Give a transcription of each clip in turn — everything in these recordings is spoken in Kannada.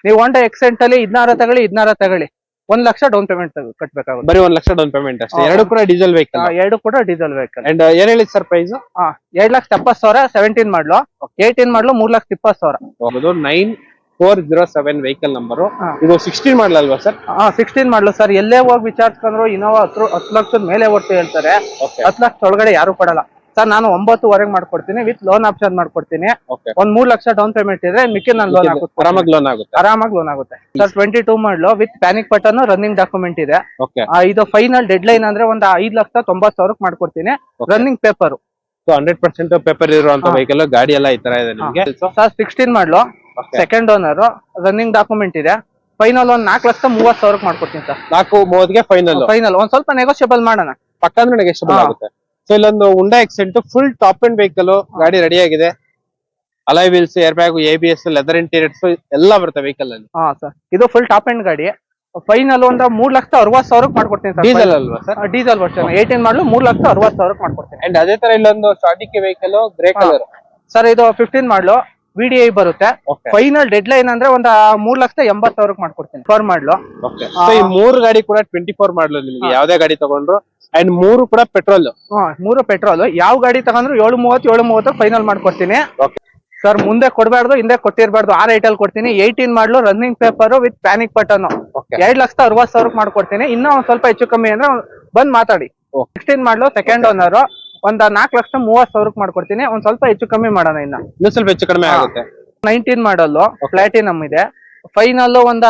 ನೀವು ಹೋಂಡಾ ಎಕ್ಸೆಂಟ್ ಅಲ್ಲಿ 16 ತಗೊಳ್ಳಿ 1 ಲಕ್ಷ ಡೌನ್ ಪೇಮೆಂಟ್ ಕಟ್ಬೇಕಾಗುತ್ತೆ. ಬರೀ 1 ಲಕ್ಷ ಡೌನ್ ಪೇಮೆಂಟ್ ಅಷ್ಟೇ. ಎರಡು ಕೂಡ ಡೀಸೆಲ್ ವೆಹಿಕಲ್. ಎರಡು ಕೂಡ ಡೀಸೆಲ್ ವೆಹಿಕಲ್. ಅಂಡ್ ಏನ್ ಹೇಳಿದ್ ಸರ್ ಪ್ರೈಸ್? 2,70,000 17 ಮಾಡ್ಲು, 18 ಮಾಡ್ಲು 3,20,000. 9407 vehicle number. ಇದು 16 ಮಾಡಲ್ ಅಲ್ವಾ ಸರ್? 16 ಮಾಡ್ಲು ಸರ್. ಎಲ್ಲೇ ಹೋಗಿ ವಿಚಾರಿಸ್ಕೊಂಡ್ರು ಇನೋವಾ 10 ಲಕ್ಷದ ಮೇಲೆ ಒಟ್ಟು ಹೇಳ್ತಾರೆ. 10 ಲಕ್ಷ ಒಳಗಡೆ ಯಾರು ಕೊಡಲ್ಲ ಸರ್. ನಾನು 9,000 ಮಾಡ್ಕೊಡ್ತೀನಿ ವಿತ್ ಲೋನ್ ಆಪ್ಷನ್ ಮಾಡ್ಕೊಡ್ತೀನಿ. ಒಂದ್ 3 ಲಕ್ಷ ಡೌನ್ ಪೇಮೆಂಟ್ ಇದ್ರೆ ಮಿಕ್ಕಿ ನಾನು ಲೋನ್ ಆರಾಮಾಗಿ ಲೋನ್ ಆಗುತ್ತೆ sir. 22 model with panic button running document ಇದೆ. ಇದು ಫೈನಲ್ ಡೆಡ್ ಲೈನ್ ಅಂದ್ರೆ ಒಂದು 5,90,000 ಮಾಡ್ಕೊಡ್ತೀನಿ. ರನ್ನಿಂಗ್ ಪೇಪರ್ 100% ಪೇಪರ್ ಇರುವಂತ ವೆಹಿಕಲ್. ಗಾಡಿ ಎಲ್ಲ ಈ ತರ ಇದೆ ನಿಮಗೆ sir. 16 model, second owner, running document ಇದೆ. ಫೈನಲ್ ಒಂದ್ 4,30,000 ಮಾಡ್ಕೊಡ್ತೀನಿ ಸರ್. 4,30,000 ಫೈನಲ್. ಒಂದ್ ಸ್ವಲ್ಪ ನೆಗೋಷಿಯಬಲ್ ಮಾಡೋಣ. ಪಕ್ಕ ನೆಗೋಷಿಯಬಲ್ ಆಗುತ್ತೆ. ಸೊ ಇಲ್ಲೊಂದು Hyundai Xcent full top end vehicle. ಗಾಡಿ ರೆಡಿ ಆಗಿದೆ. Alloy wheels, air bag, ABS, leather interiors ಎಲ್ಲ ಬರುತ್ತೆ ವೆಹಿಕಲ್ ಅಲ್ಲಿ. ಸರ್ ಇದು ಫುಲ್ ಟಾಪ್ ಅಂಡ್ ಗಾಡಿ. ಫೈನಲ್ ಒಂದು 3,60,000 ಮಾಡ್ಕೊಡ್ತೀನಿ ಸರ್. ಡೀಸೆಲ್ ಅಲ್ವಾ ಸರ್? ಡೀಸೆಲ್ ವರ್ಷನ್ 18 ಮಾಡ್ಲು 3,60,000 ಮಾಡ್ಕೊಡ್ತೀನಿ. ಅಂಡ್ ಅದೇ ತರ ಇಲ್ಲೊಂದು ಶಾರ್ಟಿಕೆ ವೆಹಿಕಲ್ ಗ್ರೇ ಕಲರ್ ಸರ್. ಇದು 15 ಮಾಡ್ಲು VDI ಬರುತ್ತೆ. ಫೈನಲ್ ಡೆಡ್ ಲೈನ್ ಅಂದ್ರೆ ಒಂದು 3,80,000 ಮಾಡ್ಕೊಡ್ತೀನಿ. 4 ಮಾಡ್ಲು. ಈ 3 ಗಾಡಿ ಕೂಡ 24 ಮಾಡ್ಲು ನಿಮ್ಗೆ ಯಾವ್ದೇ ಗಾಡಿ ತಗೊಂಡ್ರು. ಅಂಡ್ 3 ಕೂಡ ಪೆಟ್ರೋಲ್. 3 ಪೆಟ್ರೋಲ್. ಯಾವ ಗಾಡಿ ತಗೊಂಡ್ರು 730 ಫೈನಲ್ ಮಾಡ್ಕೊಡ್ತೀನಿ ಸರ್. ಮುಂದೆ ಕೊಡಬಾರ್ದು, ಹಿಂದೆ ಕೊಟ್ಟಿರ್ಬಾರ್ದು. ಆ ರೇಟಲ್ಲಿ ಕೊಡ್ತೀನಿ. 18 model running paper with panic button 2,60,000 ಮಾಡ್ಕೊಡ್ತೀನಿ. ಇನ್ನೂ ಒಂದ್ ಸ್ವಲ್ಪ ಹೆಚ್ಚು ಕಮ್ಮಿ ಅಂದ್ರೆ ಬಂದ್ ಮಾತಾಡಿ. 16 ಮಾಡ್ಲು ಸೆಕೆಂಡ್ ಓನರ್ ಒಂದ್ 4,30,000 ಮಾಡ್ಕೊಡ್ತೀನಿ. ಒಂದ್ ಸ್ವಲ್ಪ ಹೆಚ್ಚು ಕಮ್ಮಿ ಮಾಡೋಣ. ಇನ್ನ ಸ್ವಲ್ಪ ಹೆಚ್ಚು ಕಡಿಮೆ ಆಗುತ್ತೆ. 19 ಮಾಡಲ್ ಪ್ಲಾಟಿನಮ್ ಇದೆ. ಫೈನಲ್ ಒಂದ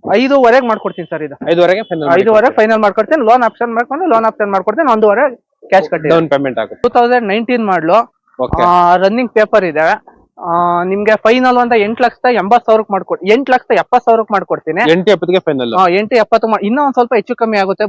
5,500 ಮಾಡ್ಕೊಡ್ತೀನಿ ಸರ್. ಇದು 5,500 ಫೈನಲ್ ಮಾಡ್ಕೊಡ್ತೀನಿ. ಲೋನ್ ಆಪ್ಷನ್ ಮಾಡ್ಕೊಂಡು ಲೋನ್ ಆಪ್ಷನ್ ಮಾಡ್ಕೊಡ್ತೀನಿ. 1,500 ಕ್ಯಾಶ್ ಕಟ್ಟಿ ಡೌನ್ ಪೇಮೆಂಟ್ ಆಗುತ್ತೆ. 2019 ಮಾಡ್ಲು ರನ್ನಿಂಗ್ ಪೇಪರ್ ಇದೆ. ನಿಮ್ಗೆ ಫೈನಲ್ ಒಂದು 8,80,000 ಮಾಡ್ಕೊಡ್ತೀನಿ. 8,70,000 ಮಾಡ್ಕೊಡ್ತೀನಿ. 8,70,000 ಫೈನಲ್. 8,70,000 ಇನ್ನೂ ಒಂದ್ ಸ್ವಲ್ಪ ಹೆಚ್ಚು ಕಮ್ಮಿ ಆಗುತ್ತೆ.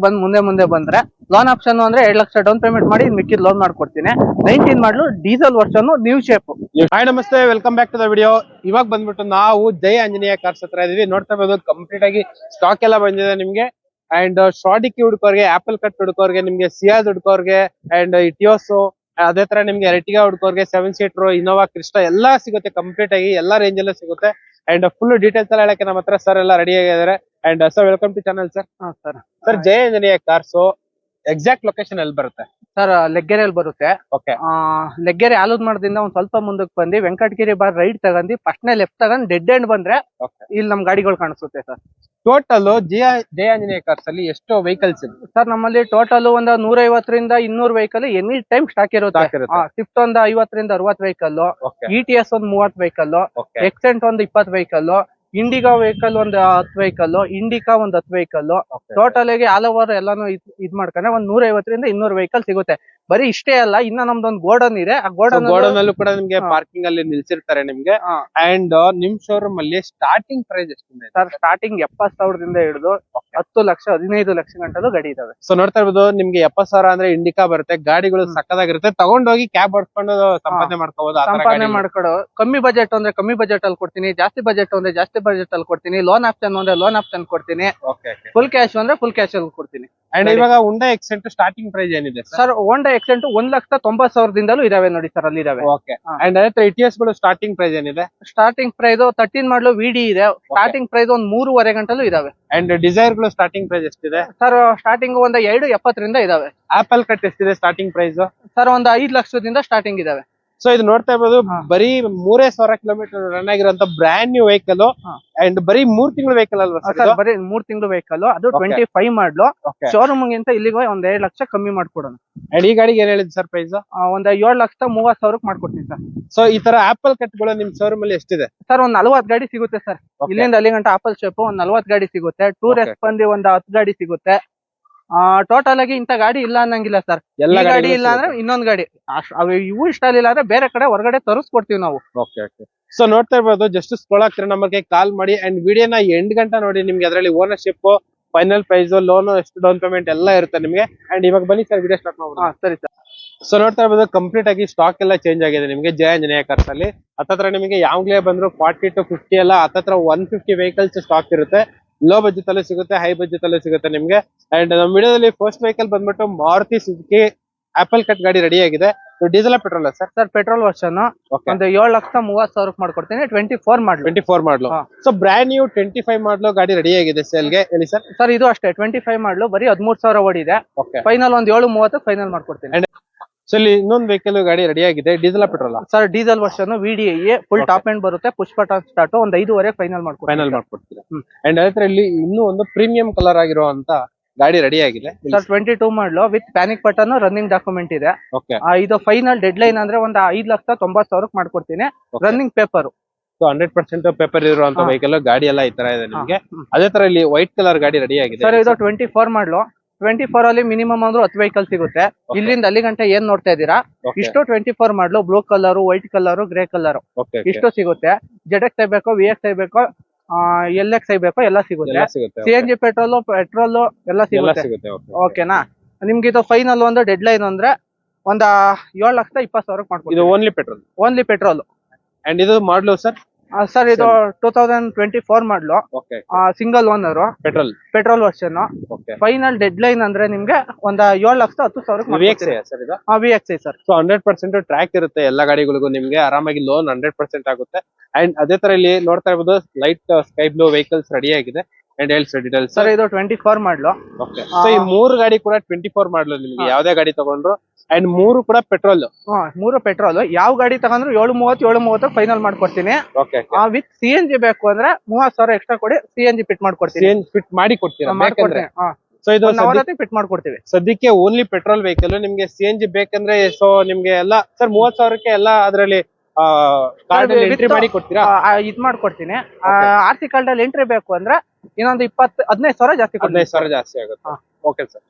ಮುಂದೆ ಬಂದ್ರೆ ಲೋನ್ ಆಪ್ಷನ್ ಅಂದ್ರೆ 2 ಲಕ್ಷ ಡೌನ್ ಪೇಮೆಂಟ್ ಮಾಡಿ ಮಿಕ್ಕಿದ್ ಲೋನ್ ಮಾಡ್ಕೊಡ್ತೀನಿ. 19 model diesel version new shape. Hi ನಮಸ್ತೆ, welcome back to the video. ಇವಾಗ ಬಂದ್ಬಿಟ್ಟು ನಾವು ಜಯ ಆಂಜನೇಯ ಕಾರ್ಸ್ ಹತ್ರ ಇದೀವಿ. ನೋಡ್ತಾ ಇರೋದು ಕಂಪ್ಲೀಟ್ ಆಗಿ ಸ್ಟಾಕ್ ಎಲ್ಲ ಬಂದಿದೆ ನಿಮ್ಗೆ. ಅಂಡ್ ಶಾರ್ಟಿಕಿ ಹುಡುಕೋರ್ಗೆ, ಆಪಲ್ ಕಟ್ ಹುಡುಕೋರ್ಗೆ, ನಿಮ್ಗೆ ಸಿಯಾಜ್ ಹುಡುಕೋರ್ಗೆ, ಅಂಡ್ ಇಟಿಯೋಸು, ಅದೇ ತರ ನಿಮ್ಗೆ ಎರ್ಟಿಗಾ ಹುಡುಕೋರ್ಗೆ, 7 ಸೀಟರ್, ಇನೋವಾ ಕ್ರಿಸ್ಟಾ ಎಲ್ಲಾ ಸಿಗುತ್ತೆ. ಕಂಪ್ಲೀಟ್ ಆಗಿ ಎಲ್ಲಾ ರೇಂಜ್ ಅಲ್ಲೂ ಸಿಗುತ್ತೆ. ಅಂಡ್ ಫುಲ್ ಡೀಟೇಲ್ಸ್ ಎಲ್ಲ ಹೇಳಕ್ಕೆ ನಮ್ಮ ಹತ್ರ ಸರ್ ಎಲ್ಲ ರೆಡಿ ಆಗಿದ್ದಾರೆ. And sir welcome to channel sir. Sir Jaya Anjaneya cars exact location ಎಲ್ಲಿ ಬರುತ್ತೆ ಸರ್? ಲೆಗ್ಗೆರೆಯಲ್ಲಿ ಬರುತ್ತೆ. ಲೆಗ್ಗೆರೆ ಆಲೂದ್ ಮಾಡದಿಂದ ಒಂದ್ ಸ್ವಲ್ಪ ಮುಂದಕ್ಕೆ ಬಂದು ವೆಂಕಟಗಿರಿ ಬಾರ್ ರೈಟ್ ತಗೊಂಡು ಫಸ್ಟ್ ಲೆಫ್ಟ್ ತಗೊಂಡ್ ಡೆಡ್ ಎಂಡ್ ಬಂದ್ರೆ ಇಲ್ಲಿ ನಮ್ ಗಾಡಿಗಳು ಕಾಣಿಸುತ್ತೆ ಸರ್. ಟೋಟಲ್ ಜಯ ಆಂಜನೇಯ ಕಾರ್ಸ್ ಅಲ್ಲಿ ಎಷ್ಟು ವೆಹಿಕಲ್ಸ್ ಇದೆ ಸರ್? ನಮ್ಮಲ್ಲಿ ಟೋಟಲ್ ಒಂದು 150ರಿಂದ 200 ವೆಹಿಕಲ್ ಎನಿ ಟೈಮ್ ಸ್ಟಾಕ್ ಇರುತ್ತೆ. ಸ್ವಿಫ್ಟ್ ಒಂದು 50ರಿಂದ 60 ವೆಹಿಕಲ್, ETS ಒಂದು 30 ವೆಹಿಕಲ್, ಎಕ್ಸೆಂಟ್ ಒಂದು 20 ವೆಹಿಕಲ್, ಇಂಡಿಗಾ ವೆಹಿಕಲ್ ಒಂದು 10 ವೆಹಿಕಲ್, ಇಂಡಿಕಾ ಒಂದು 10 ವೆಹಿಕಲ್. ಟೋಟಲ್ ಆಗಿ ಆಲ್ ಓವರ್ ಎಲ್ಲಾನು ಇದ್ ಮಾಡ್ಕೊಂಡ್ರೆ ಒಂದ್ 150ರಿಂದ 200 ವೆಹಿಕಲ್ ಸಿಗುತ್ತೆ. ಬರೀ ಇಷ್ಟೇ ಅಲ್ಲ, ಇನ್ನ ನಮ್ದೊಂದು ಗೋಡನ್ ಇದೆ. ಆ ಗೋಡನ್ ಅಲ್ಲೂ ಕೂಡ ನಿಮ್ಗೆ ಪಾರ್ಕಿಂಗ್ ಅಲ್ಲಿ ನಿಲ್ಸಿರ್ತಾರೆ ನಿಮ್ಗೆ. ಅಂಡ್ ನಿಮ್ ಶೋರೂಮ್ ಅಲ್ಲಿ ಸ್ಟಾರ್ಟಿಂಗ್ ಪ್ರೈಸ್ ಎಷ್ಟಿದೆ ಸರ್? ಸ್ಟಾರ್ಟಿಂಗ್ 70,000ದಿಂದ ಹಿಡಿದು 10 ಲಕ್ಷ 15 ಲಕ್ಷ ಗಂಟಲು ಗಾಡಿ ಇದಾವೆ. ಸೊ ನೋಡ್ತಾ ಇರ್ಬೋದು, ನಿಮ್ಗೆ 70,000 ಅಂದ್ರೆ ಇಂಡಿಕಾ ಬರುತ್ತೆ. ಗಾಡಿಗಳು ಸಕ್ಕದಾಗಿರುತ್ತೆ. ತಗೊಂಡೋಗಿ ಕ್ಯಾಬ್ ಹೊಡ್ಕೊಂಡು ಸಂಪಾದನೆ ಮಾಡ್ಕೋಬಹುದು. ಸಂಪಾದನೆ ಮಾಡ್ಕೊಡು. ಕಮ್ಮಿ ಬಜೆಟ್ ಅಂದ್ರೆ ಕಮ್ಮಿ ಬಜೆಟ್ ಅಲ್ಲಿ ಕೊಡ್ತೀನಿ. ಜಾಸ್ತಿ ಬಜೆಟ್ ಅಂದ್ರೆ ಜಾಸ್ತಿ ಬಜೆಟ್ ಅಲ್ಲಿ ಕೊಡ್ತೀನಿ. ಲೋನ್ ಆಪ್ಷನ್ ಅಂದ್ರೆ ಲೋನ್ ಆಪ್ಷನ್ ಕೊಡ್ತೀನಿ. ಫುಲ್ ಕ್ಯಾಶ್ ಅಂದ್ರೆ ಫುಲ್ ಕ್ಯಾಶ್ ಅಲ್ಲಿ ಕೊಡ್ತೀನಿ. ಅಂಡ್ ಇವಾಗ ಹುಂಡಾ ಎಕ್ಸೆಂಟ್ ಸ್ಟಾರ್ಟಿಂಗ್ ಪ್ರೈಸ್ ಏನಿದೆ ಸರ್? ಹೋಂಡಾ ಎಕ್ಸೆಂಟ್ 1,90,000ದಿಂದಲೂ ಇದಾವೆ ನೋಡಿ ಸರ್. ಅಲ್ಲಿ ಇದಾವೆ. ಅಂಡ್ ಅದೇ ಇಟಿಎಸ್ ಗಳು ಸ್ಟಾರ್ಟಿಂಗ್ ಪ್ರೈಸ್ ಏನಿದೆ? ಸ್ಟಾರ್ಟಿಂಗ್ ಪ್ರೈಸ್ 13 ಮಾಡ್ಲು VD ಇದೆ. ಸ್ಟಾರ್ಟಿಂಗ್ ಪ್ರೈಸ್ ಒಂದ್ 3.5 ಗಂಟಲು ಇದಾವೆ. ಅಂಡ್ ಡಿಸೈರ್ ಗಳು ಸ್ಟಾರ್ಟಿಂಗ್ ಪ್ರೈಸ್ ಎಷ್ಟಿದೆ ಸರ್? ಸ್ಟಾರ್ಟಿಂಗ್ ಒಂದು 2.70ರಿಂದ ಇದಾವೆ. ಆಪಲ್ ಕಟ್ ಎಷ್ಟಿದೆ ಸ್ಟಾರ್ಟಿಂಗ್ ಪ್ರೈಸ್? ಸರ್ ಒಂದು 5 ಲಕ್ಷದಿಂದ ಸ್ಟಾರ್ಟಿಂಗ್ ಇದಾವೆ. ಸೊ ಇದು ನೋಡ್ತಾ ಇರ್ಬೋದು, ಬರೀ 3,000 ಕಿಲೋಮೀಟರ್ ರನ್ ಆಗಿರುವಂತ ಬ್ರ್ಯಾಂಡ್ ನ್ಯೂ ವೆಹಿಕಲ್. ಅಂಡ್ ಬರೀ 3 ತಿಂಗಳು ವೆಹಿಕಲ್ ಅಲ್ವಾ ಸರ್? ಬರೀ 3 ತಿಂಗಳು ವೆಹಿಕಲ್. ಅದು 25 ಮಾಡ್ಲು. ಶೋರೂಮ್ ಗಿಂತ ಇಲ್ಲಿಗೆ ಒಂದ್ 2 ಲಕ್ಷ ಕಮ್ಮಿ ಮಾಡ್ಕೊಡೋಣ. ಅಂಡ್ ಈ ಗಾಡಿಗೆ ಏನ್ ಹೇಳಿದ್ ಸರ್ ಪ್ರೈಸ್? ಒಂದ್ 7,30,000 ಮಾಡ್ಕೊಡ್ತೀನಿ ಸರ್. ಸೊ ಈ ತರ ಆಪಲ್ ಕಟ್ ಗಳು ನಿಮ್ ಶೋರೂಮ್ ಅಲ್ಲಿ ಎಷ್ಟಿದೆ ಸರ್? ಒಂದ್ 40 ಗಾಡಿ ಸಿಗುತ್ತೆ ಸರ್. ಇಲ್ಲಿಂದ ಅಲ್ಲಿ ಗಂಟ ಆಪಲ್ ಶೇಪ್ ಒಂದ್ 40 ಗಾಡಿ ಸಿಗುತ್ತೆ. ಟೂರ್ ಎಸ್ ಬಂದು ಒಂದ್ 10 ಗಾಡಿ ಸಿಗುತ್ತೆ. ಟೋಟಲ್ ಆಗಿ ಇಂತ ಗಾಡಿ ಇಲ್ಲ ಅನ್ನಂಗಿಲ್ಲ ಸರ್. ಎಲ್ಲ ಗಾಡಿ ಇಲ್ಲ ಅಂದ್ರೆ ಇನ್ನೊಂದ್ ಗಾಡಿ ಇವು ಇಷ್ಟ ಇಲ್ಲ ಅಂದ್ರೆ ಬೇರೆ ಕಡೆ ಹೊರಗಡೆ ತರಿಸ್ಕೊಡ್ತೀವಿ ನಾವು. ಸೊ ನೋಡ್ತಾ ಇರ್ಬೋದು, ಜಸ್ಟ್ ಸ್ಕ್ರೋಲ್ ಆಗ್ತಿರೋ ನಂಬರ್ಗೆ ಕಾಲ್ ಮಾಡಿ. ಅಂಡ್ ವಿಡಿಯೋನ ಎಂಡ್ ಗಂಟ ನೋಡಿ. ನಿಮ್ಗೆ ಅದರಲ್ಲಿ ಓನರ್ಶಿಪ್, ಫೈನಲ್ ಪ್ರೈಸ್, ಲೋನ್, ಎಷ್ಟು ಡೌನ್ ಪೇಮೆಂಟ್ ಎಲ್ಲ ಇರುತ್ತೆ ನಿಮ್ಗೆ. ಅಂಡ್ ಇವಾಗ ಬನ್ನಿ ಸರ್ ವಿಡಿಯೋ ಸ್ಟಾರ್ಟ್ ಮಾಡೋಣ. ಸರಿ ಸರ್. ಸೊ ನೋಡ್ತಾ ಇರ್ಬೋದು, ಕಂಪ್ಲೀಟ್ ಆಗಿ ಸ್ಟಾಕ್ ಎಲ್ಲ ಚೇಂಜ್ ಆಗಿದೆ ನಿಮ್ಗೆ ಜಯ ಆಂಜನೇಯ ಕಾರ್ಸ್ ಅಲ್ಲಿ. ಹತ್ತತ್ರ ನಿಮಗೆ ಯಾವಾಗ್ಲೇ ಬಂದ್ರು 40 to 50 ಎಲ್ಲ ಹತ್ತತ್ರ 150 ವೆಹಿಕಲ್ಸ್ ಸ್ಟಾಕ್ ಇರುತ್ತೆ. ಲೋ ಬಜೆಟ್ ಅಲ್ಲೂ ಸಿಗುತ್ತೆ, ಹೈ ಬಜೆಟ್ ಅಲ್ಲೂ ಸಿಗುತ್ತೆ ನಿಮ್ಗೆ. ಅಂಡ್ ನಮ್ಮ ವಿಡಿಯೋದಲ್ಲಿ ಫಸ್ಟ್ ವೆಹಿಕಲ್ ಬಂದ್ಬಿಟ್ಟು ಮಾರುತಿ ಸುಜುಕಿ ಆಪಲ್ ಕಟ್ ಗಾಡಿ ರೆಡಿ ಆಗಿದೆ. Diesel petrol sir? Sir petrol version ಒಂದು 7,30,000 ಮಾಡ್ಕೊಡ್ತೀನಿ. 24 ಮಾಡಲು. 24 ಮಾಡಲು. ಸೊ ಬ್ರ್ಯಾಂಡ್ ನ್ಯೂ 25 ಮಾಡಲು ಗಾಡಿ ರೆಡಿ ಆಗಿದೆ ಸೇಲ್ಗೆ, ಹೇಳಿ ಸರ್. ಸರ್ ಇದು ಅಷ್ಟೇ 25 ಮಾಡಲು, ಬರೀ 13,000 ಓಡಿದೆ. ಫೈನಲ್ ಒಂದು 7,30 ಫೈನಲ್ ಮಾಡ್ಕೊಡ್ತೀನಿ. ಸೊ ಇಲ್ಲಿ ಇನ್ನೊಂದು ವೆಹಿಕಲ್ ಗಾಡಿ ರೆಡಿ ಆಗಿದೆ, diesel petrol? Sir diesel version VDI full top end ಬರುತ್ತೆ, ಪುಷ್ ಬಟನ್ ಸ್ಟಾರ್ಟ್. ಒಂದು 5,500 ಫೈನಲ್ ಮಾಡ್ಕೊಡ್ತೀರಾ? ಅಂಡ್ ಅದ್ರ ಇಲ್ಲಿ ಇನ್ನೂ ಒಂದು ಪ್ರೀಮಿಯಂ ಕಲರ್ ಆಗಿರುವಂತ ಗಾಡಿ ರೆಡಿ ಆಗಿದೆ ಸರ್. 22 ಮಾಡಲು with panic button, running document ಇದೆ. ಇದು ಫೈನಲ್ ಡೆಡ್ ಲೈನ್ ಅಂದ್ರೆ ಒಂದು 5,90,000 ಮಾಡ್ಕೊಡ್ತೀನಿ. Running paper. ಸೊ 100% ಪೇಪರ್ ಇರುವಂತ ವೆಹಿಕಲ್ ಗಾಡಿ ಎಲ್ಲ ಈ ತರ ಇದೆ ನಿಮ್ಗೆ. ಅದೇ ತರ ಇಲ್ಲಿ ವೈಟ್ ಕಲರ್ ಗಾಡಿ ರೆಡಿ ಆಗಿದೆ ಸರ್. ಇದು 24 ಮಾಡಲು. 24 ಅಲ್ಲಿ ಮಿನಿಮಮ್ ಅಂದ್ರೆ 10 ವೆಹಿಕಲ್ ಸಿಗುತ್ತೆ. ಇಲ್ಲಿಂದ ಅಲ್ಲಿ ಗಂಟೆ ಏನ್ ನೋಡ್ತಾ ಇದ್ದೀರಾ, ಇಷ್ಟು 24 ಮಾಡಲು. Blue colour, white colour, grey colour ಇಷ್ಟು ಸಿಗುತ್ತೆ. ZX ಬೇಕು, VX ಬೇಕು, LX ಬೇಕು, ಎಲ್ಲ ಸಿಗುತ್ತೆ. CNG ಪೆಟ್ರೋಲ್ ಎಲ್ಲ ಸಿಗುತ್ತೆ. ಓಕೆನಾ? ನಿಮ್ಗೆ ಇದು ಫೈನಲ್ ಒಂದು ಡೆಡ್ ಲೈನ್ ಅಂದ್ರೆ ಒಂದ್ 7,20,000 ಮಾಡ್ಕೊಡ್ತೀವಿ. Only petrol. ಅಂಡ್ ಇದು ಮಾಡಲು ಸರ್? ಸರ್ ಇದು 2024 ಮಾಡಲು, single owner, petrol version. Final dead line ಅಂದ್ರೆ ನಿಮ್ಗೆ ಒಂದ್ 7,10,000 VXI ಸರ್. ಸೊ 100% ಟ್ರ್ಯಾಕ್ ಇರುತ್ತೆ ಎಲ್ಲ ಗಾಡಿಗಳಿಗೂ, ನಿಮ್ಗೆ ಆರಾಮಾಗಿ ಲೋನ್ 100% ಆಗುತ್ತೆ. ಅಂಡ್ ಅದೇ ತರ ಇಲ್ಲಿ ನೋಡ್ತಾ ಇರ್ಬೋದು light sky blue vehicles ready ಆಗಿದೆ. And details sir. ಇದು 24 ಮಾಡಲು. ಸೊ ಈ 3 ಗಾಡಿ ಕೂಡ 24 ಮಾಡಲು. ನಿಮ್ಗೆ ಯಾವ್ದೇ ಗಾಡಿ ತಗೊಂಡ್ರು ಅಂಡ್ 3 ಕೂಡ ಪೆಟ್ರೋಲ್. 3 ಪೆಟ್ರೋಲ್. ಯಾವ ಗಾಡಿ ತಗೊಂಡ್ರು 7,30 ಫೈನಲ್ ಮಾಡ್ಕೊಡ್ತೀನಿ. ವಿತ್ CNG ಬೇಕು ಅಂದ್ರೆ 30,000 ಎಕ್ಸ್ಟ್ರಾ ಕೊಡಿ, CNG ಫಿಟ್ ಮಾಡ್ಕೊಡ್ತೀನಿ. ಫಿಟ್ ಮಾಡಿ ಕೊಡ್ತೀರಾ? ಸೊ ಇದು ಫಿಟ್ ಮಾಡ್ಕೊಡ್ತೀವಿ. ಸದ್ಯಕ್ಕೆ ಓನ್ಲಿ ಪೆಟ್ರೋಲ್ ವೆಹಿಕಲ್. ನಿಮ್ಗೆ CNG ಬೇಕಂದ್ರೆ ಸೊ ನಿಮ್ಗೆ ಎಲ್ಲ ಸರ್ 30,000ಕ್ಕೆ ಎಲ್ಲ ಅದರಲ್ಲಿ ಎಂಟ್ರಿ ಮಾಡಿ ಕೊಡ್ತೀರಾ? ಇದ್ ಮಾಡ್ಕೊಡ್ತೀನಿ. RC ಕಾರ್ಡ್ ಅಲ್ಲಿ ಎಂಟ್ರಿ ಬೇಕು ಅಂದ್ರೆ ಇನ್ನೊಂದು 15,000 ಜಾಸ್ತಿ. 15,000 ಜಾಸ್ತಿ ಆಗುತ್ತೆ. Okay sir.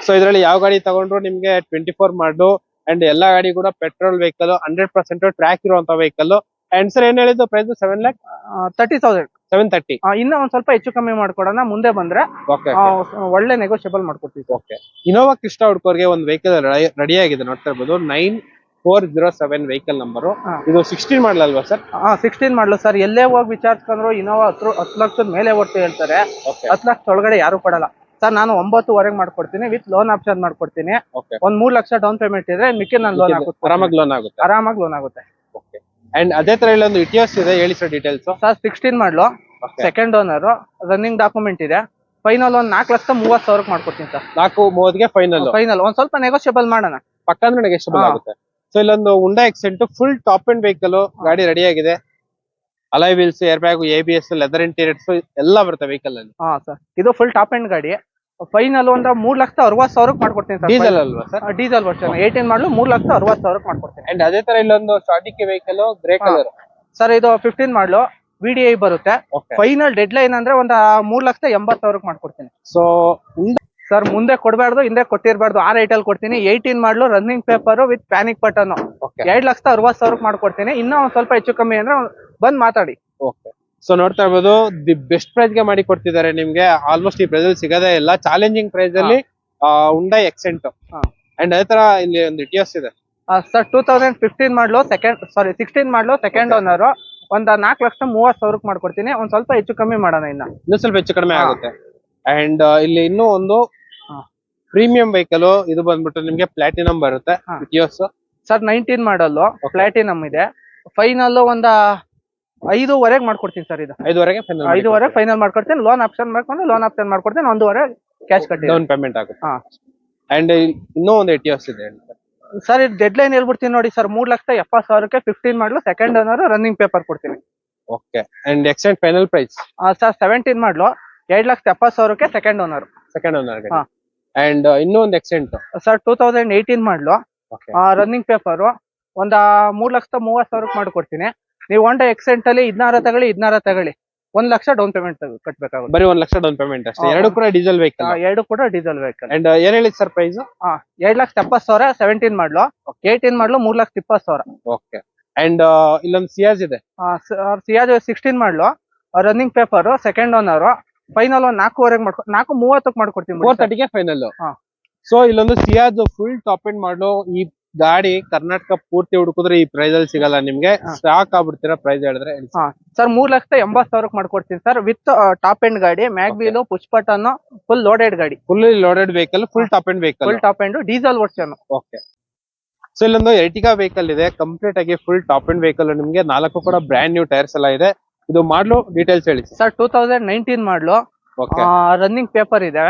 ಸೊ ಇದ್ರಲ್ಲಿ ಯಾವ ಗಾಡಿ ತಗೊಂಡ್ರು ನಿಮ್ಗೆ 24 ಮಾಡಲು ಅಂಡ್ ಎಲ್ಲಾ ಗಾಡಿ ಕೂಡ ಪೆಟ್ರೋಲ್ ವೆಹಿಕಲ್, 100% ಟ್ರ್ಯಾಕ್ ಇರುವಂತ ವೆಹಿಕಲ್. ಅಂಡ್ ಸರ್ ಏನ್ ಹೇಳಿದ್ದು ಪ್ರೈಸ್? 7,30,000. 730. ಇನ್ನ ಒಂದ್ ಸ್ವಲ್ಪ ಹೆಚ್ಚು ಕಮ್ಮಿ ಮಾಡ್ಕೊಡೋಣ, ಮುಂದೆ ಬಂದ್ರೆ ಒಳ್ಳೆ ನೆಗೋಷಿಯಬಲ್ ಮಾಡ್ಕೊಡ್ತೀವಿ. ಓಕೆ. ಇನೋವಾ ಕ್ರಿಸ್ಟಾ ಹುಡ್ಕೋರ್ಗೆ ಒಂದು ವೆಹಿಕಲ್ ರೆಡಿ ಆಗಿದೆ, ನೋಡ್ತಾ ಇರ್ಬೋದು. 9407 ವೆಹಿಕಲ್ ನಂಬರ್. ಇದು 16 ಮಾಡಲ್ ಅಲ್ವಾ ಸರ್? 16 ಮಾಡಲು ಸರ್. ಎಲ್ಲೇ ಹೋಗಿ ವಿಚಾರಿಸ್ಕೊಂಡ್ರು ಇನೋವಾ 10 ಲಕ್ಷದ ಮೇಲೆ ಒಟ್ಟು ಹೇಳ್ತಾರೆ. 10 ಲಕ್ಷ ಒಳಗಡೆ ಯಾರು ಕೊಡಲ್ಲ ಸರ್. ನಾನು 9,500 ಮಾಡ್ಕೊಡ್ತೀನಿ, ವಿತ್ ಲೋನ್ ಆಪ್ಷನ್ ಮಾಡ್ಕೊಡ್ತೀನಿ. ಒಂದ್ 3 ಲಕ್ಷ ಡೌನ್ ಪೇಮೆಂಟ್ ಇದ್ರೆ ಮಿಕ್ಕಿ ನಾನು ಲೋನ್ ಆಗುತ್ತೆ. ಆರಾಮಾಗಿ ಲೋನ್ ಆಗುತ್ತೆ. ಅಂಡ್ ಅದೇ ತರ ಇಲ್ಲೊಂದು ಇಟಿಯೋಸ್ ಇದೆ, ಹೇಳಿ ಸರ್ ಡೀಟೇಲ್ಸ್. ಸರ್ 16 ಮಾಡಲು, ಸೆಕೆಂಡ್ ಓನರ್, ರನ್ನಿಂಗ್ ಡಾಕ್ಯುಮೆಂಟ್ ಇದೆ. ಫೈನಲ್ ಒಂದ್ 4,30,000 ಮಾಡ್ಕೊಡ್ತೀನಿ ಸರ್. 4,30,000ಗೆ ಫೈನಲ್. ಒಂದ್ ಸ್ವಲ್ಪ ನೆಗೋಷಿಯಬಲ್ ಮಾಡೋಣ, ಪಕ್ಕ ಅಂದ್ರೆ ನೆಗೋಷಿಯಬಲ್ ಆಗುತ್ತೆ. ಸೊ ಇಲ್ಲೊಂದು Hyundai Xcent full top end vehicle ಗಾಡಿ ರೆಡಿ ಆಗಿದೆ. Alloy wheels, air bag, ABS, leather interiors ಎಲ್ಲ ಬರುತ್ತೆ ವೆಹಿಕಲ್ ಅಲ್ಲಿ. ಸರ್ ಇದು ಫುಲ್ ಟಾಪ್ ಅಂಡ್ ಗಾಡಿ. ಫೈನಲ್ ಒಂದು 3,60,000 ಮಾಡ್ಕೊಡ್ತೀನಿ ಸರ್. ಡೀಸೆಲ್ ಅಲ್ವಾ ಸರ್? ಡೀಸೆಲ್ ವರ್ಷನ್ 18 ಮಾಡಲು 3,60,000 ಮಾಡ್ಕೊಡ್ತೀನಿ. ಅಂಡ್ ಅದೇ ತರ ಇಲ್ಲೊಂದು ಶಾರ್ಟಿಕ್ ವೆಹಿಕಲ್ ಗ್ರೇ ಕಲರ್ ಸರ್. ಇದು 15 ಮಾಡಲು, VDI ಬರುತ್ತೆ. ಫೈನಲ್ ಡೆಡ್ ಲೈನ್ ಅಂದ್ರೆ ಒಂದು 3,80,000 ಮಾಡ್ಕೊಡ್ತೀನಿ. ಸೊ ಸರ್ ಮುಂದೆ ಕೊಡಬಾರ್ದು, ಹಿಂದೆ ಕೊಟ್ಟಿರಬಾರ್ದು, ಆ ರೇಟ್ ಅಲ್ಲಿ ಕೊಡ್ತೀನಿ. 18 ಮಾಡಲು, running paper with panic button, 2,60,000 ಮಾಡ್ಕೊಡ್ತೀನಿ. ಇನ್ನೂ ಒಂದ್ ಸ್ವಲ್ಪ ಹೆಚ್ಚು ಕಮ್ಮಿ ಅಂದ್ರೆ ಬಂದ್ ಮಾತಾಡಿ. ಓಕೆ. ಸೊ ನೋಡ್ತಾ ಇರ್ಬೋದು ದಿ ಬೆಸ್ಟ್ ಪ್ರೈಸ್ ಗೆ ಮಾಡಿ ಕೊಡ್ತಿದ್ದಾರೆ ನಿಮ್ಗೆ. ಆಲ್ಮೋಸ್ಟ್ ಈ ಪ್ರೈಸ್ ಅಲ್ಲಿ ಸಿಗೋದೇ ಇಲ್ಲ, ಚಾಲೆಂಜಿಂಗ್ ಪ್ರೈಸ್ ಅಲ್ಲಿ ಹುಂಡೈ ಎಕ್ಸೆಂಟ್. ಅಂಡ್ ಅದೇ ತರ ಇಲ್ಲಿ ಒಂದು ಇಟಿಯೋಸ್ ಇದೆ ಸರ್. 2015 ಮಾಡಲು, 16 ಮಾಡಲು, ಸೆಕೆಂಡ್ ಓನರ್. ಒಂದ್ 4,30,000 ಮಾಡ್ಕೊಡ್ತೀನಿ. ಒಂದ್ ಸ್ವಲ್ಪ ಹೆಚ್ಚು ಕಮ್ಮಿ ಮಾಡೋಣ, ಇನ್ನೂ ಸ್ವಲ್ಪ ಹೆಚ್ಚು ಕಡಿಮೆ ಆಗುತ್ತೆ. ಅಂಡ್ ಇಲ್ಲಿ ಇನ್ನೂ ಒಂದು ಪ್ರೀಮಿಯಂ ವೆಹಿಕಲ್, ಇದು ಬಂದ್ಬಿಟ್ಟು ನಿಮ್ಗೆ ಪ್ಲಾಟಿನಂ ಬರುತ್ತೆ ಇಟಿಯೋಸ್ ಸರ್. 19 ಮಾಡಲು, ಪ್ಲಾಟಿನಂ ಇದೆ. ಫೈನಲ್ ಒಂದ 5,500 ಮಾಡ್ಕೊಡ್ತೀನಿ ಸರ್. ಇದು 5,500 ಫೈನಲ್ ಮಾಡ್ಕೊಡ್ತೀನಿ. ಲೋನ್ ಆಪ್ಷನ್ ಮಾಡ್ಕೊಂಡು ಲೋನ್ ಆಪ್ಷನ್ ಮಾಡ್ಕೊಡ್ತೀನಿ. 1,500 ಕ್ಯಾಶ್ ಕಟ್ಟಿ ಡೌನ್ ಪೇಮೆಂಟ್ ಆಗುತ್ತೆ. ಅಂಡ್ ಇನ್ನೂ ಒಂದು ಇಟಿಯೋಸ್ ಇದೆ ಸರ್. ಇದು ಡೆಡ್ ಲೈನ್ ಹೇಳ್ಬಿಡ್ತೀನಿ ನೋಡಿ ಸರ್. 3,70,000ಕ್ಕೆ 15 ಮಾಡಲು, ಸೆಕೆಂಡ್ ಓನರ್, ರನ್ನಿಂಗ್ ಪೇಪರ್ ಕೊಡ್ತೀನಿ. Okay. And extend final price sir 17 ಮಾಡಲು, 2,70,000ಕ್ಕೆ ಸೆಕೆಂಡ್ ಓನರ್. ಅಂಡ್ ಇನ್ನೂ ಒಂದು ಎಕ್ಸ್ಟೆಂಟ್ ಸರ್. 2018 ಮಾಡಲು, ರನ್ನಿಂಗ್ ಪೇಪರ್, ಒಂದ 3,30,000 ಮಾಡ್ಕೊಡ್ತೀನಿ. ನೀವು ಹೋಂಡಾ ಎಕ್ಸೆಂಟ್ ಅಲ್ಲಿ 16 ತಗೊಳ್ಳಿ, 1 ಲಕ್ಷ ಡೌನ್ ಪೇಮೆಂಟ್ ಕಟ್ಬೇಕಾಗುತ್ತೆ. ಬರೀ 1 ಲಕ್ಷ ಡೌನ್ ಪೇಮೆಂಟ್ ಅಷ್ಟೇ. ಎರಡು ಕೂಡ ಡೀಸೆಲ್ ವೆಹಿಕಲ್. ಅಂಡ್ ಏನ್ ಹೇಳಿದ್ ಸರ್ ಪ್ರೈಸ್? 2,70,000 17 ಮಾಡಲು, 18 ಮಾಡಲು 3,20,000. ಓಕೆ. ಅಂಡ್ ಇಲ್ಲೊಂದು ಸಿಯಾಜ್ ಇದೆ. ಸಿಯಾಜ್ 16 ಮಾಡಲು, running paper, second owner. Final ಒಂದು 4,30,000 ಮಾಡ್ಕೊಡ್ತೀನಿ. 430ಗೆ ಫೈನಲ್. ಸೊ ಇಲ್ಲೊಂದು ಸಿಯಾಜ್ ಫುಲ್ ಟಾಪ್ ಎಂಡ್ ಮಾಡಲು. ಈ ಗಾಡಿ ಕರ್ನಾಟಕ ಪೂರ್ತಿ ಹುಡುಕಿದ್ರೆ ಈ ಪ್ರೈಸ್ ಅಲ್ಲಿ ಸಿಗಲ್ಲ ನಿಮ್ಗೆ. ಸ್ಟಾಕ್ ಆಗ್ಬಿಡ್ತೀರಾ ಪ್ರೈಸ್ ಹೇಳಿದ್ರೆ ಸರ್. 3,80,000 ಮಾಡ್ಕೊಡ್ತೀನಿ ಸರ್. ವಿತ್ ಟಾಪ್ ಎಂಡ್ ಗಾಡಿ, mag wheel, push button, full loaded ಗಾಡಿ. Full loaded vehicle, full top end vehicle, full top end diesel version. Okay. So ಇಲ್ಲೊಂದು ಎರ್ಟಿಗಾ ವೆಹಿಕಲ್ ಇದೆ, ಕಂಪ್ಲೀಟ್ ಆಗಿ ಫುಲ್ ಟಾಪ್ ಅಂಡ್ ವೆಹಿಕಲ್ ನಿಮ್ಗೆ, 4 ಕೂಡ ಬ್ರ್ಯಾಂಡ್ ನ್ಯೂ ಟೈರ್ಸ್ ಎಲ್ಲ ಇದೆ. ಇದು ಮಾಡ್ಲು ಡೀಟೇಲ್ಸ್ ಹೇಳಿ ಸರ್. 2019 ಮಾಡ್ಲು, ರನ್ನಿಂಗ್ ಪೇಪರ್ ಇದೆ.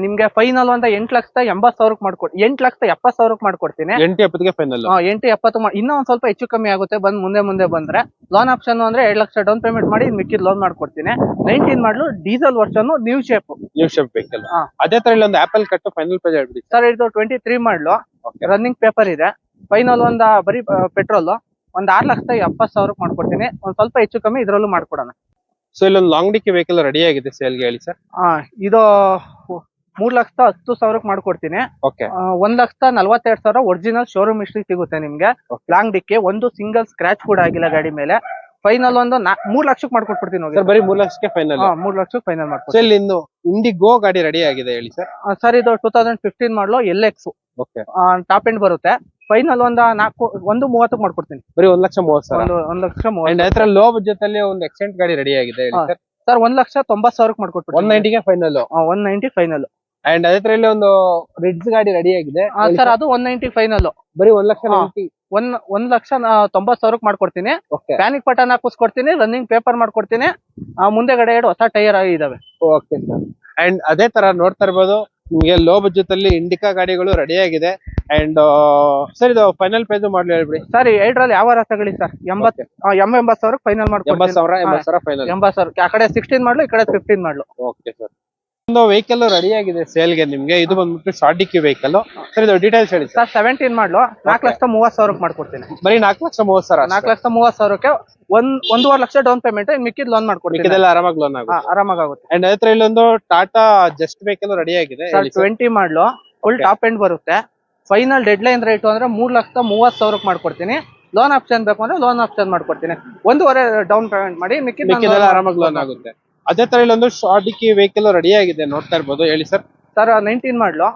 ನಿಮ್ಗೆ ಫೈನಲ್ ಒಂದು 8,80,000 ಮಾಡ್ಕೊಡ್ತೀನಿ, 8,70,000 ಮಾಡ್ಕೊಡ್ತೀನಿ. 8,70,000 ಫೈನಲ್. 8,70 ಇನ್ನೂ ಒಂದ್ ಸ್ವಲ್ಪ ಹೆಚ್ಚು ಕಮ್ಮಿ ಆಗುತ್ತೆ ಮುಂದೆ ಬಂದ್ರೆ. ಲೋನ್ ಆಪ್ಷನ್ ಅಂದ್ರೆ 2 ಲಕ್ಷ ಡೌನ್ ಪೇಮೆಂಟ್ ಮಾಡಿ ಮಿಕ್ಕಿದ್ ಲೋನ್ ಮಾಡ್ಕೊಡ್ತೀನಿ. 19 model, diesel version, new shape vehicle. ಅದೇ ತರ ಇಲ್ಲೊಂದು ಆಪಲ್ ಕಟ್ ಫೈನಲ್ ಪ್ರೈಸ್ ಹೇಳ್ಬಿಡಿ ಸರ್. ಇದು 23 ಮಾಡ್ಲು, ರನ್ನಿಂಗ್ ಪೇಪರ್ ಇದೆ. ಫೈನಲ್ ಒಂದ್ ಬರೀ ಪೆಟ್ರೋಲ್ ಒಂದ್ 6,70,000 ಮಾಡ್ಕೊಡ್ತೀನಿ. ಒಂದ್ ಸ್ವಲ್ಪ ಹೆಚ್ಚು ಕಮ್ಮಿ ಇದ್ರಲ್ಲೂ ಮಾಡ್ಕೊಡೋಣ. ಸೊ ಇಲ್ಲೊಂದು ಲಾಂಗ್ ಡಿಕ್ಕಿ ವೆಹಿಕಲ್ ರೆಡಿ ಆಗಿದೆ ಸೇಲ್ಗೆ, ಹೇಳಿ ಸರ್. ಇದು 3,10,000 ಮಾಡ್ಕೊಡ್ತೀನಿ. 1,42,000 ಒರಿಜಿನಲ್ ಶೋರೂಮ್ ಹಿಸ್ಟ್ರಿ ಸಿಗುತ್ತೆ ನಿಮ್ಗೆ. ಲಾಂಗ್ ಡಿಕ್ಕಿ, ಒಂದು ಸಿಂಗಲ್ ಸ್ಕ್ರಾಚ್ ಕೂಡ ಆಗಿಲ್ಲ ಗಾಡಿ ಮೇಲೆ. ಫೈನಲ್ ಒಂದು 3 ಲಕ್ಷಕ್ಕೆ ಮಾಡ್ಕೊಟ್ಬಿಡ್ತೀನಿ. ಬರೀ 3 ಲಕ್ಷಕ್ಕೆ ಫೈನಲ್. 3 ಲಕ್ಷಕ್ಕೆ ಫೈನಲ್ ಮಾಡ್ಕೊಡ್ತೀನಿ. ಇಲ್ಲಿ ಇನ್ನು ಇಂಡಿಗೋ ಗಾಡಿ ರೆಡಿ ಆಗಿದೆ, ಹೇಳಿ ಸರ್. ಸರ್ ಇದು 2015 ಮಾಡಲು LX ಟಾಪ್ ಎಂಡ್ ಬರುತ್ತೆ. ಫೈನಲ್ ಒಂದು 1,30 ಮಾಡ್ಕೊಡ್ತೀನಿ. ಬರೀ 1,30,000. 1,30,000 ಲೋ ಬಜೆಟ್ ಅಲ್ಲಿ ಒಂದು ಎಕ್ಸೆಂಟ್ ಗಾಡಿ ರೆಡಿ ಆಗಿದೆ, ಹೇಳಿ ಸರ್. ಸರ್ 1,90,000 ಮಾಡ್ಕೊಡ್ತೀನಿ. 190ಗೆ ಫೈನಲ್. 190 ಫೈನಲ್. ಅಂಡ್ ಅದೇ ತರ ಇಲ್ಲಿ ಒಂದು ರಿಡ್ಸ್ ಗಾಡಿ ರೆಡಿ ಆಗಿದೆ ಸರ್. ಅದು 190 ಫೈನಲ್. ಬರೀ 1,90,000. 1,90,000 ಮಾಡ್ಕೊಡ್ತೀನಿ. ಪ್ಯಾನಿಕ್ ಬಟನ್ ಹಾಕಿಸ್ಕೊಡ್ತೀನಿ, ರನ್ನಿಂಗ್ ಪೇಪರ್ ಮಾಡ್ಕೊಡ್ತೀನಿ. ಮುಂದೆಗಡೆ 2 ಹೊಸ ಟೈರ್ ಇದಾವೆ. Okay sir. ಅಂಡ್ ಅದೇ ತರ ನೋಡ್ತಾ ಇರ್ಬೋದು, ನಿಮ್ಗೆ ಲೋ ಬಜೆಟ್ ಅಲ್ಲಿ ಇಂಡಿಕಾ ಗಾಡಿಗಳು ರೆಡಿ ಆಗಿದೆ. ಅಂಡ್ ಸರ್ ಇದು ಫೈನಲ್ ಪ್ರೈಸ್ ಮಾಡ್ಲಿ ಹೇಳ್ಬಿಡಿ ಸರ್. 2ರಲ್ಲಿ ಯಾವ ತಗೊಳ್ಳಿ ಸರ್. 80,000 ಫೈನಲ್ ಮಾಡ್ಕೊಡ್ತೀನಿ. 80,000 ಫೈನಲ್. 80,000 ಆ ಕಡೆ 16 ಮಾಡ್ಲು, ಈ ಕಡೆ 15 ಮಾಡ್ಲು. Okay sir. ಒಂದು ವೆಹಿಕಲ್ ರೆಡಿ ಆಗಿದೆ ಸೇಲ್ಗೆ ನಿಮ್ಗೆ. ಇದು ಬಂದ್ಬಿಟ್ಟು ಶಾರ್ಟ್ ಡಿಕ್ಕಿ ವೆಹಿಕಲ್. ಸರ್ ಇದು ಡೀಟೇಲ್ಸ್ ಹೇಳಿ ಸರ್. 17 ಮಾಡ್ಲು, 4,30,000 ಮಾಡ್ಕೊಡ್ತೀನಿ. ಬರೀ 4,30,000. 4,30,000ಕ್ಕೆ 1.5 ಲಕ್ಷ ಡೌನ್ ಪೇಮೆಂಟ್, ಮಿಕ್ಕಿದ್ ಲೋನ್ ಮಾಡ್ಕೊಡ್ತೀನಿ. ಇದೆಲ್ಲ ಆರಾಮಾಗಿ ಲೋನ್ ಆಗುತ್ತೆ. ಆರಾಮಾಗುತ್ತೆ. ಅಂಡ್ ಅದೇ ತರ ಇಲ್ಲೊಂದು ಟಾಟಾ ಜಸ್ಟ್ ವೆಹಿಕಲ್ ರೆಡಿ ಆಗಿದೆ. 20 ಮಾಡ್ಲು, ಫುಲ್ ಟಾಪ್ ಎಂಡ್ ಬರುತ್ತೆ. ಫೈನಲ್ ಡೆಡ್ ಲೈನ್ ರೇಟ್ ಅಂದ್ರೆ 3,30,000 ಮಾಡ್ಕೊಡ್ತೀನಿ. ಲೋನ್ ಆಪ್ಷನ್ ಬೇಕು ಅಂದ್ರೆ ಲೋನ್ ಆಪ್ಷನ್ ಮಾಡ್ಕೊಡ್ತೀನಿ. 1.5 ಡೌನ್ ಪೇಮೆಂಟ್ ಮಾಡಿ ಮಿಕ್ಕಿದೆಲ್ಲ ಆರಾಮಾಗಿ ಲೋನ್ ಆಗುತ್ತೆ. ಅದೇ ತರ ಇಲ್ಲೊಂದು ಶಾರ್ಟ್ ಡಿಕ್ಕಿ ವೆಹಿಕಲ್ ರೆಡಿ ಆಗಿದೆ, ನೋಡ್ತಾ ಇರ್ಬೋದು, ಹೇಳಿ ಸರ್. ಸರ್ 19 ಮಾಡ್ಲು,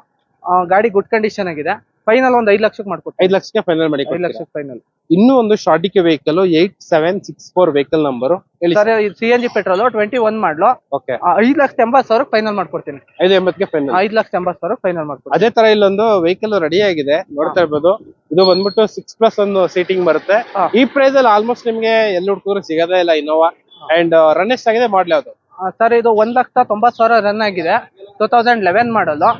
ಗಾಡಿ ಗುಡ್ ಕಂಡೀಷನ್ ಆಗಿದೆ. ಫೈನಲ್ ಒಂದು 5 ಲಕ್ಷಕ್ಕೆ ಮಾಡ್ಕೊಡ್ತೀನಿ. 5 ಲಕ್ಷಕ್ಕೆ ಫೈನಲ್ ಮಾಡಿ. 5 ಲಕ್ಷಕ್ಕೆ ಫೈನಲ್. ಇನ್ನೂ ಒಂದು ಶಾರ್ಟ್ ಡಿಕ್ಕಿ ವೆಹಿಕಲ್ 8764 ವೆಹಿಕಲ್ ನಂಬರ್, ಹೇಳಿ ಸರ್. CNG ಪೆಟ್ರೋಲ್ 21 ಮಾಡ್ಲು, 5,80,000 ಫೈನಲ್ ಮಾಡ್ಕೊಡ್ತೀನಿ. 5,80,000 ಫೈನಲ್. 5,80,000 ಫೈನಲ್ ಮಾಡ್ಕೊಡ್ತೀನಿ. ಅದೇ ತರ ಇಲ್ಲೊಂದು ವೆಹಿಕಲ್ ರೆಡಿ ಆಗಿದೆ, ನೋಡ್ತಾ ಇರ್ಬೋದು. ಇದು ಬಂದ್ಬಿಟ್ಟು 6+1 ಸೀಟಿಂಗ್ ಬರುತ್ತೆ. ಈ ಪ್ರೈಸ್ ಅಲ್ಲಿ ಆಲ್ಮೋಸ್ಟ್ ನಿಮ್ಗೆ ಎಲ್ಲಿ ಹುಡುಕಿದ್ರು ಸಿಗದೇ ಇಲ್ಲ ಇನ್ನೋವಾ. ಅಂಡ್ ರನ್ ಎಷ್ಟಾಗಿದೆ ಮಾಡ್ಲಿ ಅದು ಸರ್. ಇದು 1,90,000 ರನ್ ಆಗಿದೆ. 2011 ಮಾಡಲು,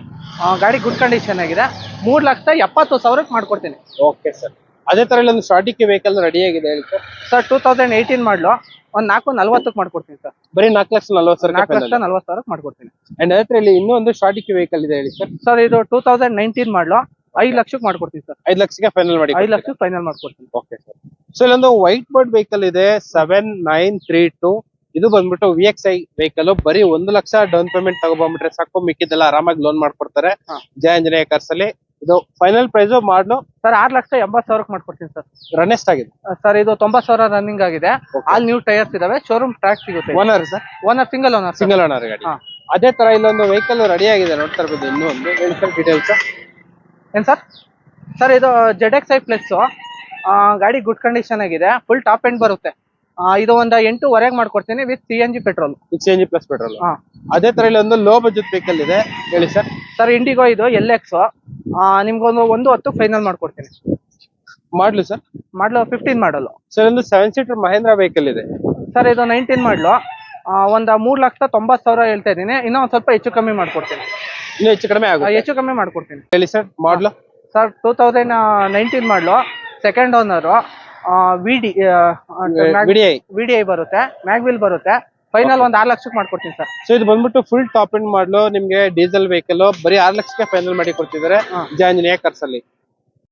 ಗಾಡಿ ಗುಡ್ ಕಂಡೀಷನ್ ಆಗಿದೆ. 3,70,000 ಮಾಡ್ಕೊಡ್ತೀನಿ. Okay sir. ಅದೇ ತರ ಇಲ್ಲೊಂದು ಶಾರ್ಟ್ ಡಿಕ್ಕಿ ವೆಹಿಕಲ್ ರೆಡಿ ಆಗಿದೆ, ಹೇಳಿ ಸರ್. ಸರ್ 2018 ಮಾಡ್ಲು, ಒಂದು 4,40,000 ಮಾಡ್ಕೊಡ್ತೀನಿ ಸರ್. ಬರೀ 4,40,000. 4,40,000 ಮಾಡ್ಕೊಡ್ತೀನಿ. ಅಂಡ್ ಅದೇ ತರ ಇಲ್ಲಿ ಇನ್ನೂ ಒಂದು ಶಾರ್ಟ್ ಡಿಕ್ಕಿ ವೆಹಿಕಲ್ ಇದೆ, ಹೇಳಿ ಸರ್. ಸರ್ ಇದು 2019 ಮಾಡ್ಲು, 5 ಲಕ್ಷಕ್ಕೆ ಮಾಡ್ಕೊಡ್ತೀನಿ ಸರ್. 5 ಲಕ್ಷಕ್ಕೆ ಫೈನಲ್ ಮಾಡಿ. 5 ಲಕ್ಷಕ್ಕೆ ಫೈನಲ್ ಮಾಡ್ಕೊಡ್ತೀನಿ. Okay sir. ಸೊ ಇಲ್ಲೊಂದು ವೈಟ್ ಬೋರ್ಡ್ ವೆಹಿಕಲ್ ಇದೆ 7932. ಇದು ಬಂದ್ಬಿಟ್ಟು VXI ವೆಹಿಕಲ್. ಬರೀ 1 ಲಕ್ಷ ಡೌನ್ ಪೇಮೆಂಟ್ ತಗೊಬಂದ್ಬಿಟ್ರೆ ಸಾಕು, ಮಿಕ್ಕಿದೆಲ್ಲ ಆರಾಮಾಗಿ ಲೋನ್ ಮಾಡ್ಕೊಡ್ತಾರೆ ಜಯ ಆಂಜನೇಯ ಕಾರ್ಸ್ ಅಲ್ಲಿ. ಇದು ಫೈನಲ್ ಪ್ರೈಸ್ ಮಾಡ್ಲು ಸರ್ 6,80,000 ಮಾಡ್ಕೊಡ್ತೀನಿ ಸರ್. ರನ್ ಎಷ್ಟಾಗಿದೆ ಸರ್? ಇದು 90,000 ರನ್ನಿಂಗ್ ಆಗಿದೆ. ಆಲ್ ನ್ಯೂ ಟೈರ್ಸ್ ಇದಾವೆ. ಶೋರೂಮ್ ಟ್ರ್ಯಾಕ್ ಸಿಗುತ್ತೆ. Owner sir? Owner single owner ಗಾಡಿ. ಅದೇ ತರ ಇಲ್ಲೊಂದು ವೆಹಿಕಲ್ ರೆಡಿ ಆಗಿದೆ, ನೋಡ್ತಾ ಇರ್ಬೋದು. ಇನ್ನೂ ಒಂದು ಹೇಳಿ ಸರ್ ಡೀಟೇಲ್ಸ್. ಏನ್ ಸರ್? ಸರ್ ಇದು ZXi ಪ್ಲಸ್, ಗಾಡಿ ಗುಡ್ ಕಂಡೀಷನ್ ಆಗಿದೆ. ಫುಲ್ ಟಾಪ್ ಎಂಡ್ ಬರುತ್ತೆ. ಇದು ಒಂದು 8,500 ಮಾಡ್ಕೊಡ್ತೀನಿ with CNG petrol. CNG plus petrol. ಅದೇ ತರ ಇಲ್ಲಿ ಒಂದು ಲೋ ಬಜೆಟ್ ವೆಹಿಕಲ್ ಇದೆ, ಹೇಳಿ ಸರ್. ಸರ್ ಇಂಡಿಗೋ ಇದು LX, ನಿಮ್ಗೊಂದು 1,10 ಫೈನಲ್ ಮಾಡ್ಕೊಡ್ತೀನಿ. ಮಾಡ್ಲು ಸರ್? ಮಾಡ್ಲು 15 ಮಾಡಲು. ಸರ್ ಒಂದು 7 ಸೀಟರ್ ಮಹೇಂದ್ರ ವೆಹಿಕಲ್ ಇದೆ. ಸರ್ ಇದು 19 ಮಾಡ್ಲು, ಒಂದು 3,90,000 ಹೇಳ್ತಾ ಇದೀನಿ. ಇನ್ನೂ ಒಂದ್ ಸ್ವಲ್ಪ ಹೆಚ್ಚು ಕಮ್ಮಿ ಮಾಡ್ಕೊಡ್ತೀನಿ. ಇನ್ನೂ ಹೆಚ್ಚು ಕಡಿಮೆ ಆಗುತ್ತೆ? ಹೆಚ್ಚು ಕಮ್ಮಿ ಮಾಡ್ಕೊಡ್ತೀನಿ. ಹೇಳಿ sir model. Sir 2019 model, second owner, VDI ಬರುತ್ತೆ, ಮ್ಯಾಗ್ವಿಲ್ ಬರುತ್ತೆ. ಫೈನಲ್ ಒಂದು 6 ಲಕ್ಷಕ್ಕೆ ಮಾಡ್ಕೊಡ್ತೀನಿ ಸರ್. ಸೊ ಇದು ಬಂದ್ಬಿಟ್ಟು ಫುಲ್ ಟಾಪ್ ಎಂಡ್ ಮಾಡ್ಲು, ನಿಮ್ಗೆ ಡೀಸೆಲ್ ವೆಹಿಕಲ್. ಬರೀ 6 ಲಕ್ಷಕ್ಕೆ ಫೈನಲ್ ಮಾಡಿ ಕೊಡ್ತಿದ್ದಾರೆ ಜಯ ಆಂಜನೇಯ ಕಾರ್ಸ್ ಅಲ್ಲಿ.